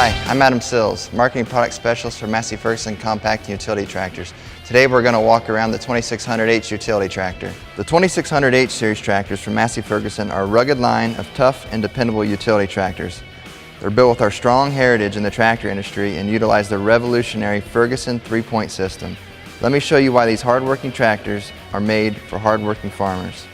Hi, I'm Adam Sills, Marketing Product Specialist for Massey Ferguson Compact and Utility Tractors. Today we're going to walk around the 2600H utility tractor. The 2600H series tractors from Massey Ferguson are a rugged line of tough and dependable utility tractors. They're built with our strong heritage in the tractor industry and utilize the revolutionary Ferguson 3-point system. Let me show you why these hard-working tractors are made for hard-working farmers.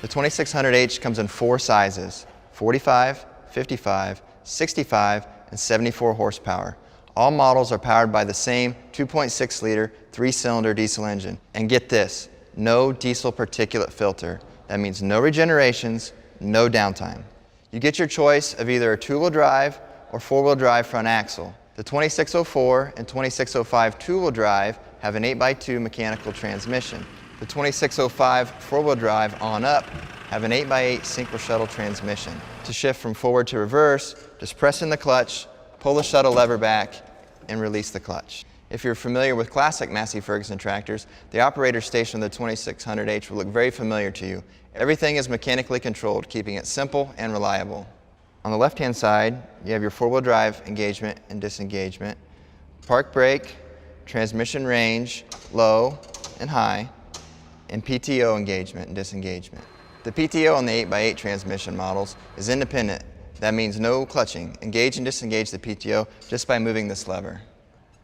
The 2600H comes in 4 sizes: 45, 55, 65, and 74 horsepower. All models are powered by the same 2.6-liter 3-cylinder diesel engine. And get this, no diesel particulate filter. That means no regenerations, no downtime. You get your choice of either a 2-wheel drive or 4-wheel drive front axle. The 2604 and 2605 2-wheel drive have an 8x2 mechanical transmission. The 2605 4-wheel drive on up have an 8x8 synchro shuttle transmission. To shift from forward to reverse, just press in the clutch, pull the shuttle lever back, and release the clutch. If you're familiar with classic Massey Ferguson tractors, the operator station of the 2600H will look very familiar to you. Everything is mechanically controlled, keeping it simple and reliable. On the left-hand side, you have your 4-wheel drive engagement and disengagement, park brake, transmission range, low and high, and PTO engagement and disengagement. The PTO on the 8x8 transmission models is independent. That means no clutching. Engage and disengage the PTO just by moving this lever.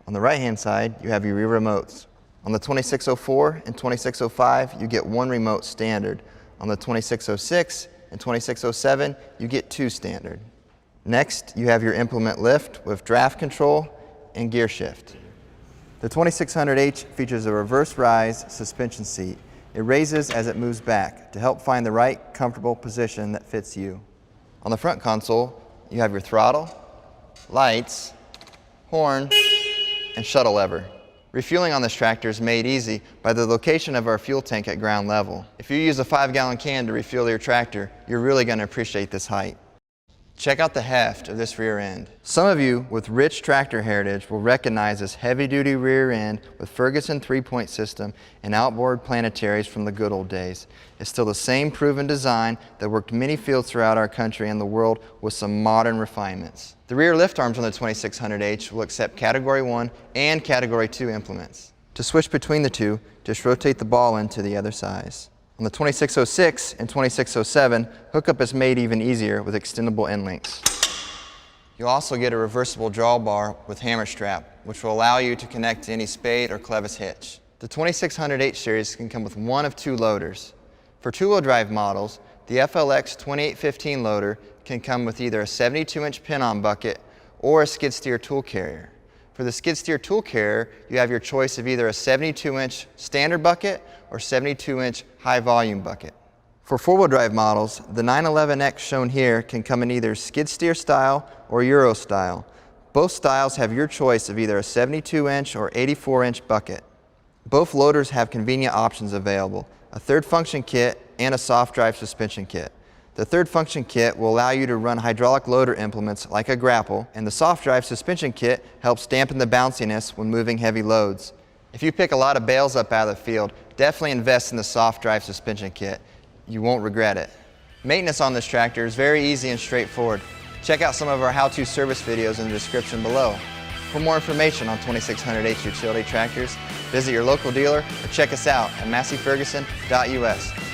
On the right-hand side, you have your rear remotes. On the 2604 and 2605, you get 1 remote standard. On the 2606 and 2607, you get 2 standard. Next, you have your implement lift with draft control and gear shift. The 2600H features a reverse rise suspension seat. It raises as it moves back to help find the right comfortable position that fits you. On the front console, you have your throttle, lights, horn, and shuttle lever. Refueling on this tractor is made easy by the location of our fuel tank at ground level. If you use a 5-gallon can to refuel your tractor, you're really going to appreciate this height. Check out the heft of this rear end. Some of you with rich tractor heritage will recognize this heavy-duty rear end with Ferguson 3-point system and outboard planetaries from the good old days. It's still the same proven design that worked many fields throughout our country and the world with some modern refinements. The rear lift arms on the 2600H will accept Category 1 and Category 2 implements. To switch between the two, just rotate the ball end to the other size. On the 2606 and 2607, hookup is made even easier with extendable end links. You'll also get a reversible drawbar with hammer strap, which will allow you to connect to any spade or clevis hitch. The 2600H series can come with 1 of 2 loaders. For 2-wheel drive models, the FLX 2815 loader can come with either a 72-inch pin-on bucket or a skid steer tool carrier. For the skid steer tool carrier, you have your choice of either a 72-inch standard bucket or 72-inch high volume bucket. For 4-wheel drive models, the 911X shown here can come in either skid steer style or Euro style. Both styles have your choice of either a 72-inch or 84-inch bucket. Both loaders have convenient options available: a third function kit and a soft drive suspension kit. The third function kit will allow you to run hydraulic loader implements like a grapple, and the soft drive suspension kit helps dampen the bounciness when moving heavy loads. If you pick a lot of bales up out of the field, definitely invest in the soft drive suspension kit. You won't regret it. Maintenance on this tractor is very easy and straightforward. Check out some of our how-to service videos in the description below. For more information on 2600H utility tractors, visit your local dealer or check us out at masseyferguson.us.